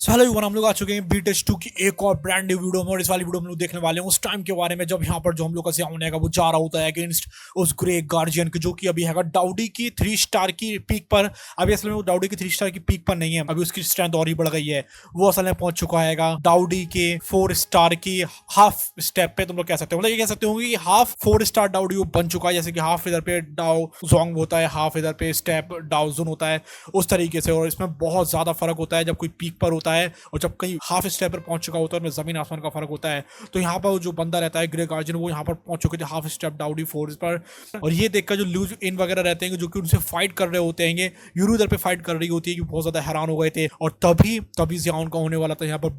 चलो युवा हम लोग आ चुके हैं BTES 2 की एक और ब्रांड न्यू वीडियो में। और इस वाली वीडियो में हम लोग देखने वाले हैं उस टाइम के बारे में जब यहाँ पर जो हम लोग का ज़ियाओन है वो जा रहा होता है अगेंस्ट उस ग्रे गार्जियन के, जो कि अभी है डाउडी की 3 स्टार की पीक पर। अभी असल में वो डाउडी की 3 स्टार की पीक पर नहीं है, अभी उसकी स्ट्रेंथ और ही बढ़ गई है। वो असल में पहुंच चुका है डाउडी के 4 स्टार की हाफ स्टेप पे। तुम लोग कह सकते हो, मतलब ये कह सकते हो कि हाफ 4 स्टार डाउडी वो बन चुका है। जैसे कि हाफ इधर पे डाउ जोंग होता है, हाफ इधर पे स्टेप डाउजुन होता है, उस तरीके से। और इसमें बहुत ज्यादा फर्क होता है जब कोई पीक पर होता है और जब कहीं हाफ स्टेप पर पहुंच चुका होता है, उसमें जमीन आसमान का फर्क होता है। तो यहाँ पर जो बंदा रहता है ग्रे गार्जियन, वो यहाँ पर पहुंच चुके थे हाफ स्टेप डाउडी 4 पर। और ये देखकर जो लूज इन वगैरह रहते हैं जो कि उनसे फाइट कर रहे होते हैं, यूरू इधर पे फाइट कर रही होती है, कि बहुत ज्यादा हैरान हो गए थे। और तभी ज़ियाओन का होने वाला था यहाँ पर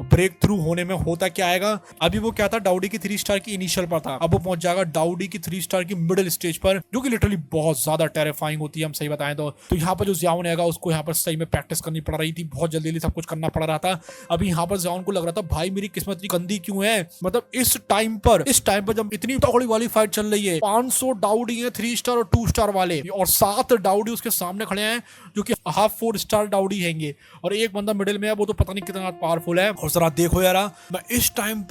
ब्रेक थ्रू होने में होता क्या आएगा। अभी वो क्या था, डाउडी की 3 स्टार की इनिशियल पर था, अब वो पहुंच जाएगा डाउडी की 3 स्टार की मिडिल स्टेज पर, जो कि लिटरली बहुत ज्यादा टेरिफाइंग होती है हम सही बताएं तो। यहाँ पर जो ज़ियाओन आएगा उसको यहाँ पर सही में प्रैक्टिस करनी पड़ रही थी, बहुत जल्दी सब कुछ करना पड़ रहा था। अभी यहाँ पर ज़ियाओन को लग रहा था भाई मेरी किस्मत इतनी गंदी क्यों है, मतलब इस टाइम पर जब इतनी तगड़ी वाली फाइट चल रही है, 500 डाउडी है 3 स्टार और 2 स्टार वाले, और 7 डाउडी उसके सामने खड़े हैं जो कि हाफ 4 स्टार डाउडी हैंगे, और एक बंदा मिडिल में है, वो तो पता नहीं कितना पावरफुल है। और जरा देखो यार, मैं इस टाइम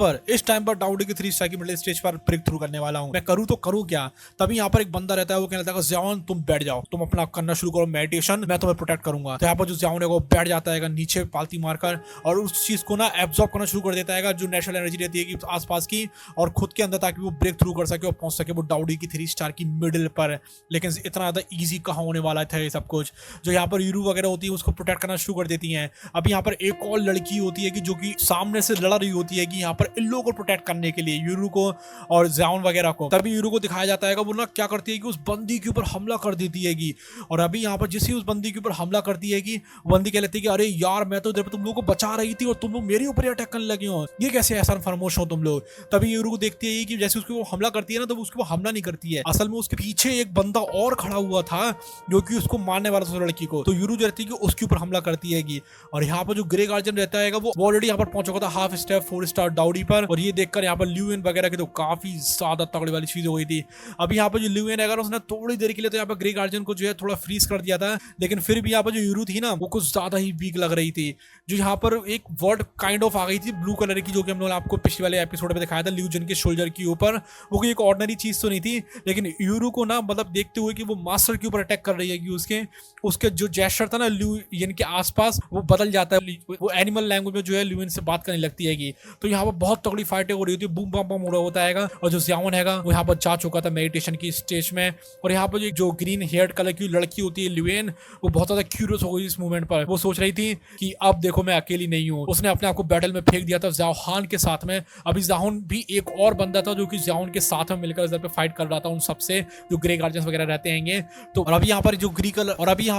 पर डाउडी की 3 स्टार की मिडिल स्टेज पर ब्रेक थ्रू करने वाला हूँ। मैं करूँ तो करूँ क्या। तभी यहाँ पर एक बंदा रहता है, वो कहता है ज़ियाओन तुम बैठ जाओ, तुम अपना करना शुरू करो मेडिटेशन, मैं तुम्हें प्रोटेक्ट करूंगा। तो यहाँ पर जो ज़ियाओन है वो बैठ जाता है नीचे पालती मारकर, और उस चीज को ना एब्जॉर्ब करना शुरू कर देता है जो नेचुरल एनर्जी रहती है कि आसपास की, और खुद के अंदर, ताकि वो ब्रेक थ्रू कर सके और पहुंच सके वो डाउडी की 3 स्टार की मिडिल पर। लेकिन इतना ज्यादा इजी कहाँ होने वाला था ये सब कुछ। जो यहाँ पर यूरू वगैरह होती है उसको प्रोटेक्ट करना शुरू कर देती हैं। अभी यहाँ पर एक और लड़की होती है कि जो कि सामने से लड़ रही होती है कि यहाँ पर इन लोगों को प्रोटेक्ट करने के लिए, यूरू को और ज़ियाओन वगैरह को। तभी यूरू को दिखाया जाता है वो ना क्या करती है कि उस बंदी के ऊपर हमला कर देती है। और अभी यहाँ पर जिस उस बंदी के ऊपर हमला करती है, बंदी कह लेती है कि अरे यार मैं तो इधर पे तुम लोगों को बचा रही थी और तुम लोग मेरे ऊपर ही अटैक करने लगे हो, ये कैसे ऐसा फरमोश हो तुम लोग। तभी यूरू को देखती है कि जैसे उसको हमला करती है ना, तो उसको हमला नहीं करती है, असल में उसके पीछे एक बंदा और खड़ा हुआ था जो कि उसको मारने वाला था लड़की को। तो यूरू जो रहती है कि उसके ऊपर हमला करती है। और यहाँ पर जो ग्रे गार्जियन रहता है वो ऑलरेडी यहाँ पर पहुंच चुका था हाफ स्टेप 4 स्टार डाउडी पर। और ये देखकर यहाँ पर ल्यूएन वगैरह की तो काफी ज्यादा तगड़ी वाली चीज हो गई थी। अभी यहाँ पर जो ल्यूएन है उसने थोड़ी देर के लिए तो यहाँ पर ग्रे गार्जियन को जो है थोड़ा फ्रीज कर दिया था, लेकिन फिर भी यहाँ पर जो यूरू थी ना वो कुछ ज्यादा ही वीक लग रही थी। जो यहाँ पर एक वर्ड काइंड ऑफ आ गई थी ब्लू कलर की, जो कि हम लोग आपको पिछले वाले एपिसोड में दिखाया था ल्यूजन के शोल्डर के ऊपर। वो कोई एक ऑर्डिनरी चीज तो नहीं थी, लेकिन यूरू को ना मतलब देखते हुए कि वो मास्टर के ऊपर अटैक कर रही है, कि उसके जो जेस्चर था ना ल्यूयन के आसपास वो बदल जाता है, वो एनिमल लैंग्वेज में जो है ल्यूयन से बात करने लगती है। तो यहाँ पर बहुत तगड़ी फाइटें हो रही होती है, बूम बम बम हो रहा होता है। और जो ज़ियाओन है वो यहाँ पर जा चुका था मेडिटेशन की स्टेज में। और यहाँ पर जो ग्रीन हेयर कलर की लड़की होती है ल्यूएन, वो बहुत ज्यादा क्यूरियस हो गई इस मूवमेंट पर। वो सोच रही थी कि अब देखो मैं अकेली नहीं हूँ। उसने अपने आप को बैटल में फेंक दिया था ज़ियाओन के साथ में। अभी ज़ियाओन भी एक और बंदा था जो कि ज़ियाओन के साथ में मिलकर इधर पे फाइट कर रहा था उन सबसे, जो ग्रे गार्जियंस वगैरह रहते हैं। तो और अभी यहाँ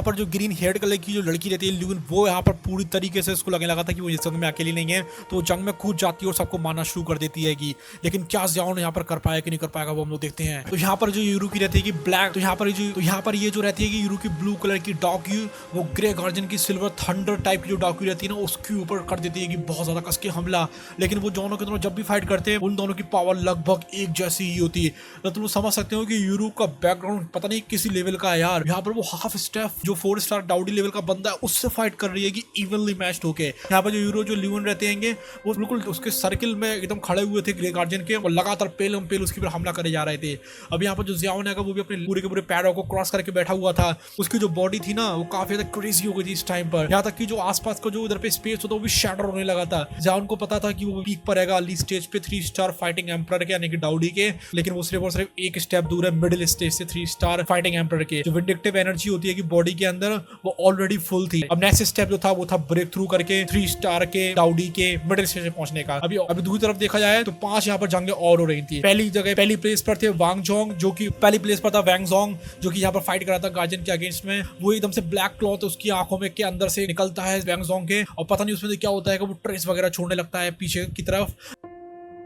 पर जो ग्रीन हेयर कलर की जो लड़की रहती है ल्यूएन, वो यहाँ पर पूरी तरीके से उसको लगने लगा था कि वो इस जंग में अकेली नहीं है, तो जंग में कूद जाती है और सबको मारना शुरू कर देती है। लेकिन क्या ज़ियाओन यहाँ पर कर पाया कि नहीं कर पाएगा वो हम लोग देखते हैं। तो यहाँ पर जो यूरू की रहती है कि ब्लैक, तो यहाँ पर ये जो रहती है कि यूरू की ब्लू कलर की डॉक्यू, वो ग्रे गार्जियन की सिल्वर थंडर टाइप की जो डॉक्यू रहती है ना, उसके ऊपर कर देती है कि बहुत ज्यादा कस के हमला। लेकिन वो दोनों के दोनों जब भी फाइट करते हैं उन दोनों की पावर लगभग एक जैसी ही होती है। तो तुम समझ सकते हो कि यूरू का बैकग्राउंड पता नहीं किसी लेवल का है यार। यहाँ पर वो हाफ स्टेप जो 4 स्टार डाउडी लेवल का बंदा है उससे फाइट कर रही है कि इवनली मैच्ड होके। यहाँ पर जो यूरो जो ल्यूएन रहते हैं वो बिल्कुल उसके सर्किल में एकदम खड़े हुए थे ग्रे गार्जियन के, और लगातार पेल उसके ऊपर हमला करे जा रहे थे। अब यहाँ पर जो ज़ियाओन है वो भी अपने पूरे के पूरे पैरों को क्रॉस करके बैठा हुआ था। उसकी जो बॉडी थी ना वो काफी ज्यादा क्रेजी हो गई थी इस टाइम पर, यहाँ तक कि जो आसपास का जो इधर पे स्पेस होता है वो भी शैटर होने लगा था। ज़ियाओन को पता था कि वो पीक पर रहेगा अर्ली स्टेज पे 3 स्टार फाइटिंग एम्परर के, यानी कि डाउडी के, लेकिन वो सिर्फ और सिर्फ एक स्टेप दूर है मिडिल स्टेज से 3 स्टार फाइटिंग एम्परर के। जो विंडिक्टिव एनर्जी होती है कि बॉडी के अंदर, वो ऑलरेडी फुल थी। अब नेक्स्ट स्टेप जो था वो था ब्रेक थ्रू करके 3 स्टार के डाउडी के मिडिल स्टेज पे पहुंचने का। अभी दूसरी तरफ देखा जाए तो 5 यहाँ पर जंगें और हो रही थी। पहली प्लेस पर थे वांग जोंग, जो कि पहली प्लेस पर था वैंग जोंग, जो कि यहाँ पर फाइट कर रहा था गार्जियन के अगेंस्ट में। वो एकदम से ब्लैक क्लॉथ उसकी आंखों में के अंदर से निकलता है वैंग जोंग के, और पता नहीं उसमें क्या होता है कि वो ट्रेस वगैरह छोड़ने लगता है पीछे की तरफ।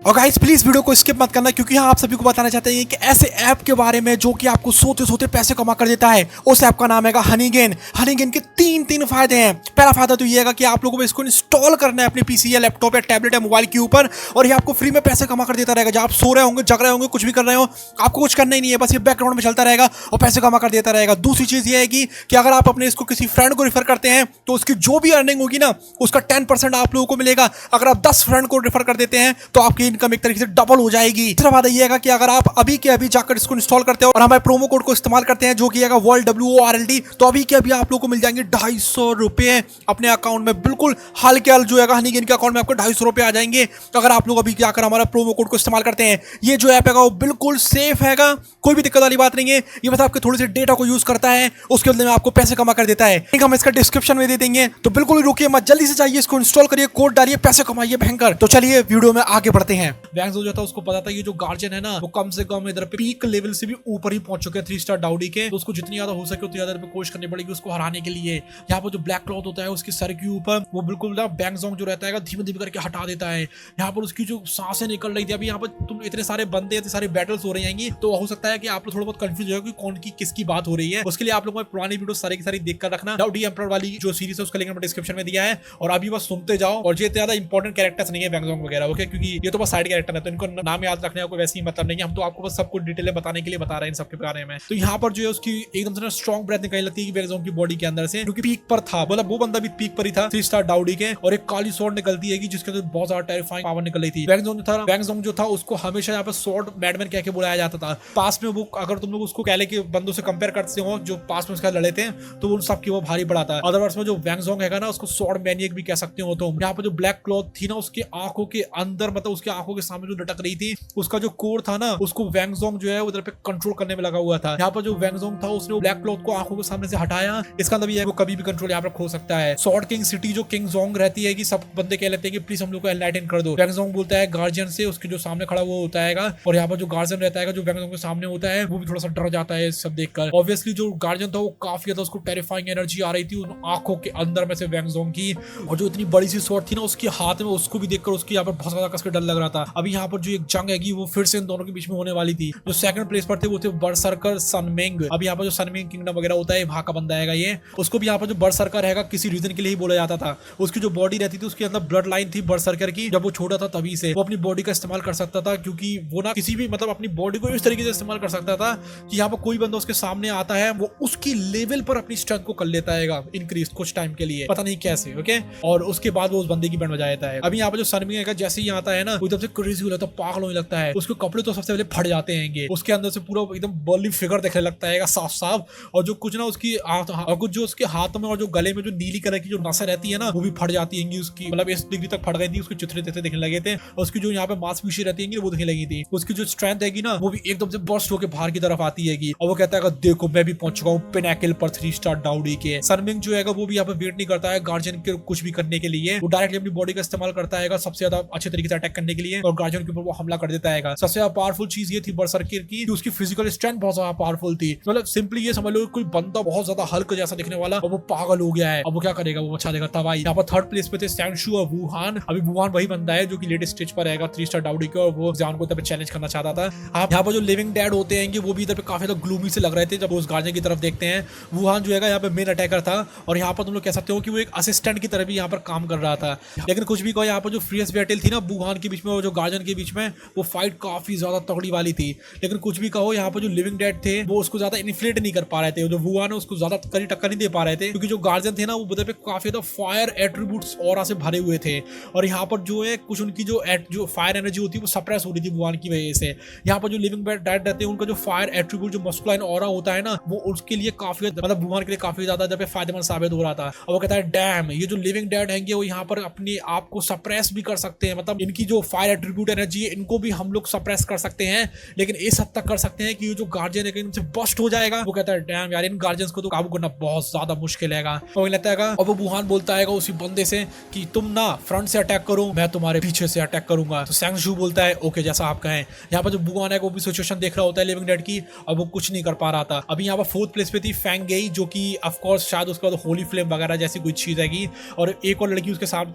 और गाइस प्लीज वीडियो को स्किप मत करना, क्योंकि यहाँ आप सभी को बताना चाहते हैं कि ऐसे ऐप के बारे में जो कि आपको सोते सोते पैसे कमा कर देता है। उस ऐप का नाम है हनीगेन। हनीगेन के तीन फायदे हैं। पहला फायदा तो ये है कि आप लोगों को इसको इंस्टॉल करना है अपने पीसी या लैपटॉप या टैबलेट या मोबाइल के ऊपर, और ये आपको फ्री में पैसे कमा कर देता रहेगा। जब आप सो रहे होंगे, जग रहे होंगे, कुछ भी कर रहे हो, आपको कुछ करना ही नहीं है, बस ये बैकग्राउंड में चलता रहेगा और पैसे कमा कर देता रहेगा। दूसरी चीज ये है कि अगर आप अपने इसको किसी फ्रेंड को रिफर करते हैं तो उसकी जो भी अर्निंग होगी ना, उसका 10% आप लोगों को मिलेगा। अगर आप 10 फ्रेंड को रिफर कर देते हैं तो आपकी इनकम एक तरीके से डबल हो जाएगी। तीसरा फायदा ये है कि अगर आप अभी के अभी जाकर इसको इंस्टॉल करते हो और हमारे प्रोमो कोड को इस्तेमाल करते हैं जो कि है वर्ल्ड WORLD, तो अभी के अभी आप लोगों को मिल जाएंगे 250 रुपए अपने अकाउंट में। बिल्कुल हाल के हाल जो है हनीगेन के अकाउंट में आपको 250 रुपए आ जाएंगे अगर आप लोग अभी जाकर हमारा प्रोमो कोड को इस्तेमाल करते हैं। ये जो ऐप है वो बिल्कुल सेफ हैगा, कोई भी दिक्कत वाली बात नहीं है। ये बस आपके थोड़े से डेटा को यूज करता है, उसके बदले में आपको पैसे कमा कर देता है। हम इसका डिस्क्रिप्शन में दे देंगे, तो बिल्कुल रुकिए मत, जल्दी से जाइए, इसको इंस्टॉल करिए, कोड डालिए, पैसे कमाइए भयंकर। तो चलिए वीडियो में आगे बढ़ते हैं। बैंक्स जो था उसको पता था ये जो गार्जियन है ना वो कम से कम इधर पे पीक लेवल से भी ऊपर ही पहुंच चुके हैं 3 स्टार डाउडी के, तो उसको जितनी ज्यादा हो सके उतनी ज्यादा कोशिश करनी पड़ेगी उसको हराने के लिए। यहाँ पर जो ब्लैक क्लॉथ होता है उसके सर के ऊपर वो बिल्कुल ना बैंगजोंग जो रहता है धीमे धीमे करके हटा देता है। यहाँ पर उसकी जो सांसें निकल रही थी, अभी यहाँ पर तुम इतने सारे बंदे, इतने सारे बैटल्स हो रही हैं, तो हो सकता है कि आप लोग थोड़ा बहुत कंफ्यूज हो कि कौन की किसकी बात हो रही है। उसके लिए आप लोगों ने पुरानी वीडियो सारी की सारी देख कर रखना। डाउडी एम्परर वाली जो सीरीज है उसका लिंक मैंने डिस्क्रिप्शन में दिया है, और अभी बस सुनते जाओ। और ये ज्यादा इंपॉर्टेंट कैरेक्टर्स नहीं है बैंगजोंग वगैरह, ओके, क्योंकि ये तो बस साइड कैरेक्टर है, तो इनको नाम याद रखने का कोई वैसे ही मतलब नहीं है। हम तो आपको बस सब कुछ डिटेल में बताने के लिए बता रहे हैं इन सबके बारे में। तो यहाँ पर जो है उसकी एकदम से स्ट्रॉन्ग ब्रेथ निकलने लगती है बैंगजोंग की बॉडी के अंदर से, क्योंकि पीक पर था, मतलब वो बंदा भी पीक पर ही था 3 स्टार डाउडी के, और एक काली स्वॉर्ड निकलती है जिसके अंदर बहुत ज्यादा टेरिफाइंग पावर निकल रही थी। बैंगजोंग जो था उसको हमेशा यहाँ पर स्वॉर्ड मैडमैन कह के बुलाया जाता था। पास में वो अगर तुम लोग उसको कहले के बंदों से कंपेयर करते हो जो पास में उसका लड़े थे, तो उन सबकी वो भारी पड़ा था। अदरवाइज में जो बैंगजोंग है ना उसको स्वॉर्ड मैनियक भी कह सकते हो। तो यहाँ पर जो ब्लैक क्लॉथ थी ना उसकी आंखों के अंदर, मतलब उसकी आंखों के सामने जो लटक रही थी, उसका जो कोर था ना उसको बैंगजोंग जो है उधर पे कंट्रोल करने में लगा हुआ था। यहाँ पर जो बैंगजोंग था उसने ब्लैक क्लॉथ को आंखों के सामने से हटाया। इसका मतलब ये है वो कभी भी कंट्रोल यहाँ पर खो सकता है। स्वॉर्ड किंग सिटी जो किंग जोंग रहती है कि सब बंदे कह लेते हैं कि प्लीज हम लोग को एनलाइटन कर दो। बैंगजोंग बोलता है गार्जियन से, उसके जो सामने खड़ा वो होता है, और यहाँ पर जो गार्जियन रहता है जो बैंगजोंग के सामने होता है वो भी थोड़ा सा डर जाता है सब देखकर। ऑब्वियसली जो गार्जियन था वो काफी ज्यादा उसको टेरिफाइंग एनर्जी आ रही थी उन आंखों के अंदर में से बैंगजोंग की, और जो इतनी बड़ी सी स्वॉर्ड थी ना उसके हाथ में, उसको भी देखकर उसकी यहाँ पर बहुत ज्यादा कसकर डर लग रहा था। अभी यहाँ पर जो एक जंग है वो फिर से इन दोनों के बीच में होने वाली थी। जो सेकंड प्लेस पर थे वो थे बरसरकर सनमिंग। अब यहाँ पर जो सनमिंग किंगडम वगैरह होता है वहां का बंदा है ये, उसको भी यहाँ पर जो बरसरकर है किसी रीजन के लिए ही बोला जाता था। उसकी जो बॉडी रहती थी उसके अंदर ब्लड लाइन थी बरसरकर की, जब वो छोटा था तभी से वो अपनी बॉडी का इस्तेमाल कर सकता था, क्योंकि वो ना किसी भी मतलब अपनी बॉडी को इस तरीके से इस्तेमाल कर सकता था कि यहाँ पर कोई बंदा उसके सामने आता है वो उसकी लेवल पर अपनी स्ट्रेंथ को कर लेता है इंक्रीज कुछ टाइम के लिए, पता नहीं कैसे, ओके, और उसके बाद वो उस बंदे की बैंड बजा देता है। अभी यहाँ पर जो सनमिंग है जैसे ही आता है ना वो एकदम से क्रेजी हो जाता है, पागल होने लगता है। उसके कपड़े तो सबसे पहले फट जाते हैं, उसके अंदर से पूरा एकदम बर्ली फिगर दिखने लगता है साफ साफ, और जो कुछ ना उसकी और कुछ जो उसके हाथ में और जो गले में जो नीली कलर की जो नसें रहती है ना वो भी फट जाती है उसकी, मतलब इस डिग्री तक फट गई थी, उसके चित्रे जैसे दिखने लगे थे। और उसकी जो यहाँ पे मांसपेशी रहती है वो दिखने लगी थी। उसकी जो स्ट्रेंथ है ना वो भी एकदम से बर्स्ट होकर बाहर की तरफ आती है, और वो कहता है देखो मैं भी पहुंच चुका हूँ पिनैकल पर 3 स्टार डाउडी के। सनमिंग जो है वो भी यहाँ पे वेट नहीं करता है गार्जियन के कुछ भी करने के लिए, वो डायरेक्टली अपनी बॉडी का इस्तेमाल करता है सबसे ज्यादा अच्छे तरीके से अटैक करने के लिए, और गार्जियन के ऊपर वो हमला कर देता है। सबसे ज्यादा पावरफुल चीज ये थी बरसरकर की, उसकी फिजिकल स्ट्रेंथ बहुत ज्यादा पावरफुल थी। मतलब सिंपली ये समझ लो कोई बंदा बहुत ज्यादा हल्क जैसा दिखने वाला और वो पागल हो गया है, अब वो क्या करेगा, वो अच्छा देगा तबाही। यहाँ पर थर्ड प्लेस पे थे सैंगशू और वुहान। अभी वुहान वही बंदा है जो कि लेटेस्ट स्टेज पर रहेगा 3 स्टार डाउडी के, और वो जान को चैलेंज करना चाहता था। आप यहाँ पर जो लिविंग डेड होते हैं वो भी इधर पे काफी ज्यादा ग्लूमी से लग रहे थे जब वो उस गार्जियन की तरफ देखते हैं। वुहान जो है यहाँ पे मेन अटैकर था, और यहाँ पर तुम लोग कह सकते हो कि वो एक असिस्टेंट की तरह भी यहाँ पर काम कर रहा था। लेकिन कुछ भी कहो यहाँ पर जो फ्रीएस बैटल थी ना वुहान के बीच में और जो गार्जियन के बीच में, वो फाइट काफी ज्यादा तगड़ी वाली थी। लेकिन कुछ भी कहो यहाँ पर जो लिविंग डेड थे वो उसको ज्यादा इन्फ्लेट नहीं कर पा रहे थे, जो वुहान है उसको ज्यादा कड़ी टक्कर नहीं दे पा रहे थे, क्योंकि जो गार्जियन थे ना वो उधर पे काफी ज्यादा फायर एट्रीब्यूट्स ऑरा से भरे हुए थे, और यहाँ पर जो है कुछ उनकी जो फायर एनर्जी होती है वो सप्रेस हो रही थी वुहान की वजह से। यहाँ पर जो लिविंग डेड रहते हैं उनका जो फायर एट्रीब्यूट जो मस्कुलाइन ऑरा होता है ना वो उसके लिए काफी मतलब वुहान के लिए काफी ज्यादा जब फायदेमंद साबित हो रहा था। और वो कहता है डैम ये जो लिविंग डेड हैं वो यहाँ पर अपने आप को सप्रेस भी कर सकते हैं, मतलब इनकी जो फायर एट्रीब्यूट एनर्जी है इनको भी हम लोग सप्रेस कर सकते हैं, लेकिन इस हद तक कर सकते हैं कि ये जो गार्जियन है इनसे बस्ट हो जाएगा। वो कहता है डैम यार इन गार्जियंस को तो काबू करना बहुत ज्यादा मुश्किल है। और लगता है और वो वुहान बोलता है उसी बंदे से कि तुम ना फ्रंट से अटैक करो, मैं तुम्हारे पीछे से अटैक करूंगा। तो सैंगशू बोलता है ओके जैसा आप कहें। यहाँ पर जो वुहान है वो भी सिचुएशन देख रहा होता है लिविंग डेड की, और वो कुछ नहीं कर पा रहा था। अभी यहाँ पर 4th प्लेस पे थी फैंग गेई, जो कि ऑफ कोर्स शायद उसके बाद होली फ्लेम वगैरह जैसी कोई चीज हैगी, और एक और लड़की उसके साथ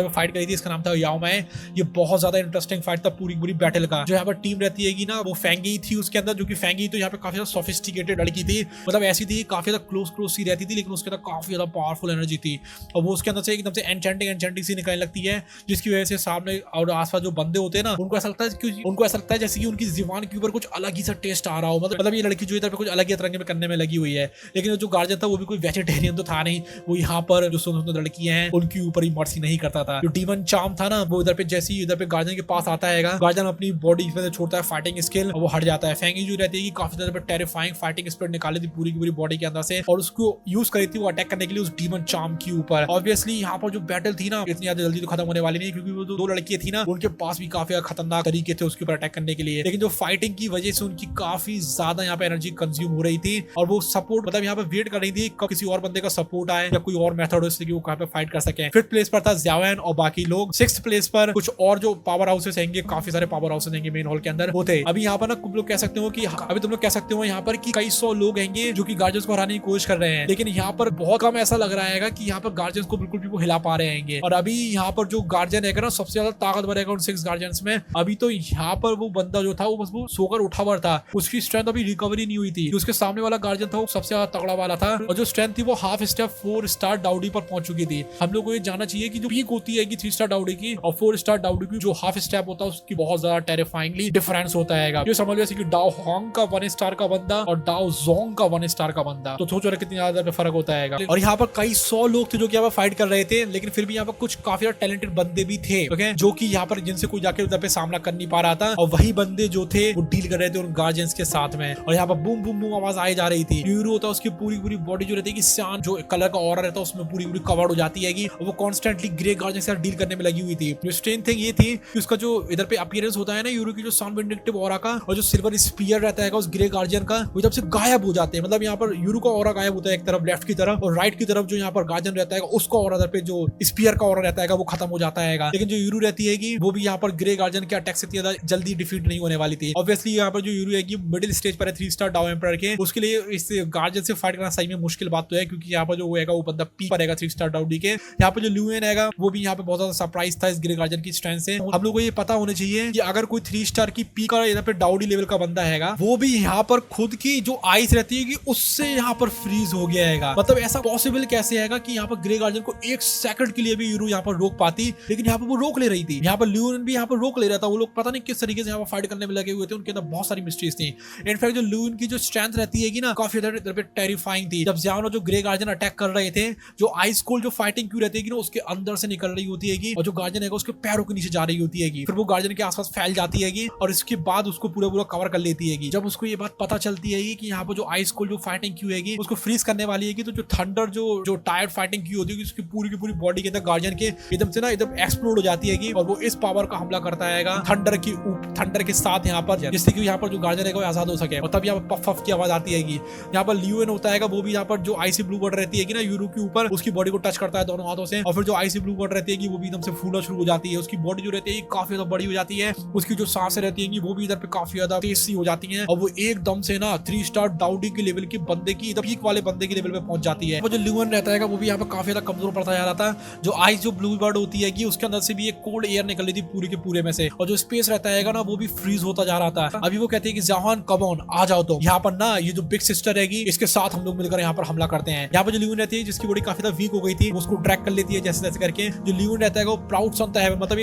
फाइट करी थी, इसका नाम था याओ मै। ये बहुत ज्यादा ज्यादा इंटरेस्टिंग फाइट था पूरी पूरी बैटल का। जो यहाँ पर टीम रहती है ना वो फेंगी थी उसके अंदर, जो कि फेंगी तो यहाँ पे काफी ज्यादा सोफिस्टिकेटेड लड़की थी, मतलब ऐसी थी काफी ज्यादा क्लोज सी रहती थी, लेकिन उसके अंदर काफी ज्यादा पावरफुल एनर्जी थी और वो उसके अंदर से एकदम से एनचेंटिंग सी निकलने लगती है, जिसकी वजह से सामने और आसपास जो बंदे होते हैं ना उनको ऐसा लगता है जैसे कि उनकी जुबान के ऊपर कुछ अलग ही सा टेस्ट आ रहा हो। मतलब ये लड़की जो इधर पे कुछ अलग ही तरह में करने में लगी हुई है, लेकिन जो गार्जियन था वो भी कोई वेजिटेरियन तो था नहीं, वो यहाँ पर जो सुंदर लड़कियां हैं उनके ऊपर ही मर्सी नहीं करता था। जो डीमन चार्म था ना वो इधर पे जैसे ही इधर पे गार्जियन के पास आता है, गार्जियन अपनी बॉडी में छोड़ता है फाइटिंग स्किल और वो हट जाता है। फेंगी जो रहती है कि काफी ज्यादा टेरिफाइंग फाइटिंग स्पिरिट निकाली थी पूरी की पूरी बॉडी के अंदर से और उसको यूज करी थी वो अटैक करने के लिए उस डीमन चार्म के ऊपर। ऑब्वियसली यहाँ पर जो बैटल थी ना इतनी ज्यादा जल्दी तो खत्म होने वाली नहीं, क्योंकि वो दो लड़कियां थी ना उनके पास भी काफी खतरनाक तरीके थे उसके ऊपर अटैक करने के लिए, लेकिन जो फाइटिंग की वजह से उनकी काफी ज्यादा यहाँ पे एनर्जी कंज्यूम हो रही थी और वो सपोर्ट मतलब यहाँ पे वेट कर रही थी कब किसी और बंदे का सपोर्ट आए या कोई और मेथड हो इससे कि वो कहाँ पे फाइट कर सके। 5th प्लेस पर था ज़्याओयन और बाकी लोग। 6th प्लेस पर कुछ और जो पावर हाउसेस हैं, काफी सारे पावर हाउसेस हैं मेन हॉल के अंदर वो थे। अभी यहाँ पर ना तुम लोग कह सकते हो कि अभी तुम लोग कह सकते हो यहाँ पर कि कई 100 लोग हैं जो कि गार्जियंस को हराने की कोशिश कर रहे हैं, लेकिन यहाँ पर बहुत कम ऐसा लग रहा है कि यहाँ पर गार्जियंस को बिल्कुल भी वो हिला पा रहे हैं। और अभी यहाँ पर जो गार्जियन है ना सबसे ज्यादा ताकतवर है उन 6 गार्जियंस में। अभी तो यहाँ पर वो बंदा जो था वो बस वो सोकर उठा हुआ था, उसकी स्ट्रेंथ अभी रिकवरी नहीं हुई थी। उसके सामने वाला गार्जियन था वो सबसे ज्यादा तगड़ा वाला था और जो स्ट्रेंथ थी वो हाफ स्टेप 4 स्टार डाउडी पर पहुंच चुकी थी। हम लोग को ये जानना चाहिए कि जो पीक होती है कि 3 स्टार डाउडी की और 4 स्टार डाउडी की जो हाफ स्टेप होता है उसकी बहुत ज्यादा टेरिफाइंगली डिफरेंस होता है। ये समझ लो कि डाओ होंग का 1 स्टार का बंदा और डाओ जोंग का 1 स्टार का बंदा, तो सोचो कितनी ज्यादा फर्क होता है। और यहाँ पर कई 100 लोग थे जो कि यहाँ पर फाइट कर रहे थे, लेकिन फिर भी यहाँ पर कुछ काफी टैलेंटेड बंदे भी थे जो कि यहाँ पर जिनसे कोई जाके उधर पे सामना कर नहीं पा रहा था और वही बंदे जो थे वो डील कर रहे थे उन गार्जियंस के साथ में। और यहाँ पर बूम बूम बूम आवाज आई जा रही थी। यूरो होता है उसकी पूरी पूरी बॉडी जो रहती है कि सियान जो कलर का ऑरा रहता है उसमें पूरी पूरी कवर्ड हो जाती है और वो कॉन्स्टेंटली ग्रे गार्जियन के साथ डील करने में लगी हुई थी। जो स्ट्रेंथ थिंग ये थी कि उसका जो इधर पे अपीयरेंस होता है ना यूरो की जो सन विंडिक्टिव ऑरा का और जो सिल्वर स्पीयर रहता है उस ग्रे गार्जियन का वो जब से गायब हो जाते हैं। मतलब यहाँ पर यूरो का ऑरा गायब होता है एक तरफ लेफ्ट की तरफ और राइट की तरफ जो यहाँ पर गार्जियन रहता है उसका ऑरा इधर पे जो स्पीयर का ऑरा रहता है वो खत्म हो जाता है। लेकिन जो यूरो रहती है वो भी यहाँ पर ग्रे गार्जियन के अटैक से ज्यादा जल्दी डिफीट नहीं होने वाली थी। ऑब्वियसली यहाँ पर जो यूरो है मिडिल स्टेज पर है 3 स्टार डाओ एम्पायर के, उसके लिए इस गार्जियन से फाइट करना सही में मुश्किल बात तो है, क्योंकि यहाँ पर जो वो है वो बंदा पीक पर रहेगा 3 स्टार डाउडी के। यहाँ पे जो ल्यूएन है वो भी यहाँ पे बहुत ज्यादा सरप्राइज था इस ग्रे गार्जियन की स्ट्रेंथ से। हम लोग को ये पता होना चाहिए कि अगर कोई 3 स्टार की पीक का यहाँ पे डाउडी लेवल का बंदा है वो भी यहाँ पर खुद की जो आइस रहती है उससे यहाँ पर फ्रीज हो गया है। मतलब ऐसा पॉसिबल कैसे है कि यहाँ पर ग्रे गार्जियन को 1 सेकंड के लिए भी यूरो यहाँ पर रोक पाती, लेकिन यहाँ पर वो रोक ले रही थी। यहाँ पर ल्यूएन भी यहाँ पर रोक ले रहा था। वो लोग पता नहीं किस तरीके से यहाँ पर फाइट करने में लगे हुए थे, उनके अंदर बहुत सारी मिस्ट्रीज थी। इनफैक्ट जो ल्यूएन की जो स्ट्रेंथ रहती है ना काफी इधर पे टेरिफाइंग थी। जब ज़ियाओन और जो ग्रे गार्जियन अटैक कर रहे थे जो आइस कोल्ड जो फाइटिंग क्यों रहती है ना उसके अंदर से निकल रही होती है और जो गार्जियन है उसके पैरों के नीचे जा रही होती है, फिर वो गार्जियन के आसपास फैल जाती है और इसके बाद उसको पूरा पूरा कवर कर लेती है। जब उसको ये बात पता चलती है कि यहाँ पर जो आइस कोल्ड जो फाइटिंग क्यों है उसको फ्रीज करने वाली है, तो जो थंडर जो टायर्ड फाइटिंग की होती है उसकी पूरी की पूरी बॉडी के अंदर गार्जियन के एकदम से ना एकदम एक्सप्लोड हो जाती है और वो इस पावर का हमला करता है थंडर के साथ यहाँ पर, जिससे कि यहाँ पर जो गार्जियन है वो आजाद हो सके। और तब यहाँ पर पफ की आवाज आती है। यहाँ पर ल्यूएन होता है वो भी यहाँ पर जो आईसी ब्लू बर्ड रहती है ना यूरो के ऊपर उसकी बॉडी को टच करता है दोनों हाथों से, और फिर जो आईसी ब्लू बर्ड रहती है वो भी एकदम से फूलना शुरू हो जाती है। उसकी बॉडी जो रहती है काफी ज्यादा बड़ी हो जाती है, उसकी जो सांसें रहती है वो भी इधर पे काफी ज्यादा तेज सी हो जाती है और वो एकदम से ना 3 स्टार डाउडी के लेवल के बंदे की पीक वाले बंदे के लेवल पे पहुंच जाती है। वो जो ल्यूएन रहता है वो भी यहाँ पे काफी ज्यादा कमजोर पड़ता जा रहा था। जो आइस जो ब्लू बर्ड होती है उसके अंदर से भी एक कोल्ड एयर निकल रही थी पूरे के पूरे में से, और जो स्पेस रहता है ना वो भी फ्रीज होता जा रहा था। अभी वो कहते हैं कि ज़ियाओन कम ऑन आ जाओ, तो यहाँ पर ना ये जो बिग सिस्टर है इसके साथ हम लोग मिलकर यहाँ पर हमला करते हैं। यहाँ पर जो ल्यूएन रहती है जिसकी बॉडी काफी ज्यादा वीक हो गई थी उसको ट्रैक कर लेती है जैसे तैसे करके। जो ल्यूएन रहता है वो प्राउड सन है, मतलब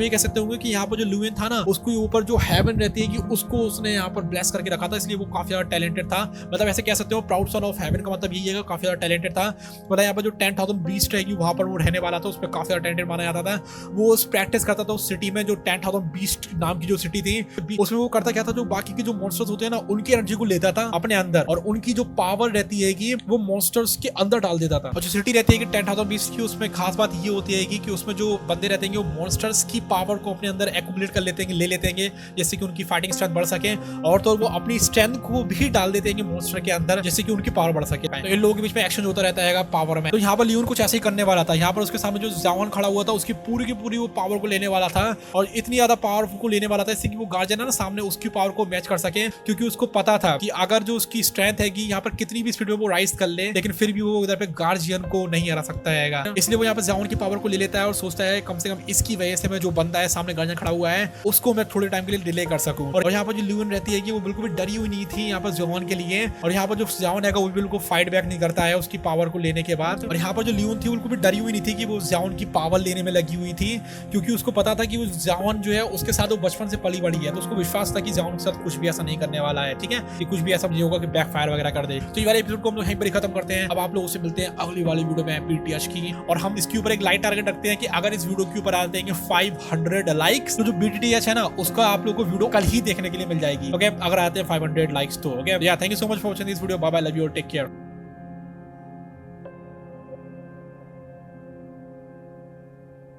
ये कह सकते होंगे कि यहाँ पर जो ल्यूएन था ना उसके ऊपर जो हेवन रहती है उसको उसने यहाँ पर ब्लेस करके रखा था, इसलिए वो काफी ज्यादा टैलेंटेड था। मतलब ऐसे कह सकते हो प्राउड सन ऑफ हेवन का मतलब यही है काफी ज्यादा टैलेंटेड था। मतलब यहाँ पर जो 10,000 बीस्ट है वहां पर वो रहने वाला था, उसमें काफी ज्यादा टैलेंटेड माना जाता था। वो प्रैक्टिस करता था उस सिटी में जो 10,000 बीस्ट नाम की जो सिटी थी उसमें वो करता क्या था, जो बाकी के जो मॉन्स्टर्स होते हैं ना उनकी एनर्जी को लेता था अपने अंदर और उनकी जो पावर रहती है कि वो मॉन्स्टर्स के अंदर डाल देता था। और जो सिटी रहती है कि 10,000 बीस्ट की उसमें खास बात ये होती है कि उसमें जो बंदे रहते हैं वो मॉन्स्टर्स की पावर को अपने अंदर एक्यूमुलेट कर लेते हैं, ले लेते हैं, जैसे कि उनकी फाइटिंग स्ट्रेंथ बढ़ सके, और तो वो अपनी स्ट्रेंथ को भी डाल देते हैं मॉन्स्टर के अंदर जैसे कि उनकी पावर बढ़ सके। तो इन लोगों के बीच में एक्शन होता रहता है पावर में। तो यहाँ पर ल्यूएन कुछ ऐसे ही करने वाला था। यहाँ पर उसके सामने जो ज़ियाओन खड़ा हुआ था उसकी पूरी की पूरी वो पावर को लेने वाला था और इतनी ज्यादा पावर को लेने वाला था इससे कि वो गार्जियन है ना सामने उसकी पावर को मैच कर सके, क्योंकि उसको पता था कि अगर जो उसकी स्ट्रेंथ है यहाँ पर कितनी भी स्पीड में वो राइज कर ले लेकिन फिर भी वो इधर पे गार्जियन को नहीं हरा सकता है। इसलिए वो यहाँ पर ज़ियाओन की पावर को ले लेता है और सोचता है कम से कम इसकी वजह से मैं जो बंदा बंदा है सामने गार्जियन खड़ा हुआ है उसको मैं थोड़े टाइम के लिए डिले कर सकूं। और यहाँ पर जो ल्यून रहती है कि वो बिल्कुल भी डरी हुई नहीं थी यहाँ पर जॉन के लिए। और यहाँ पर जो जॉन है वो बिल्कुल फाइट बैक नहीं करता है उसकी पावर को लेने के बाद। और यहाँ पर जो ल्यून थी बिल्कुल भी डरी हुई नहीं थी कि वो जॉन की पावर लेने में लगी हुई थी, क्योंकि उसको पता था कि वो जॉन जो है उसके साथ वो बचपन से पली बड़ी है, तो उसको विश्वास था कि जॉन के साथ कुछ भी ऐसा नहीं करने वाला है। ठीक है, कि कुछ भी ऐसा नहीं होगा कि बैक फायर वगैरह कर दे। तो ये वाले एपिसोड को हम लोग यहीं पर खत्म करते हैं। अब आप लोगों से मिलते हैं अगली वाली वीडियो में BTH की। और हम इसके ऊपर एक लाइक टारगेट रखते हैं कि अगर इस वीडियो के ऊपर आते हैं 500 लाइक्स तो जो BTH है ना उसका आप लोगों को वीडियो कल ही देखने के लिए मिल जाएगी। ओके, अगर आते हैं 500 लाइक्स तो। Okay, thank you so much for watching this video. Bye bye, love you, take care.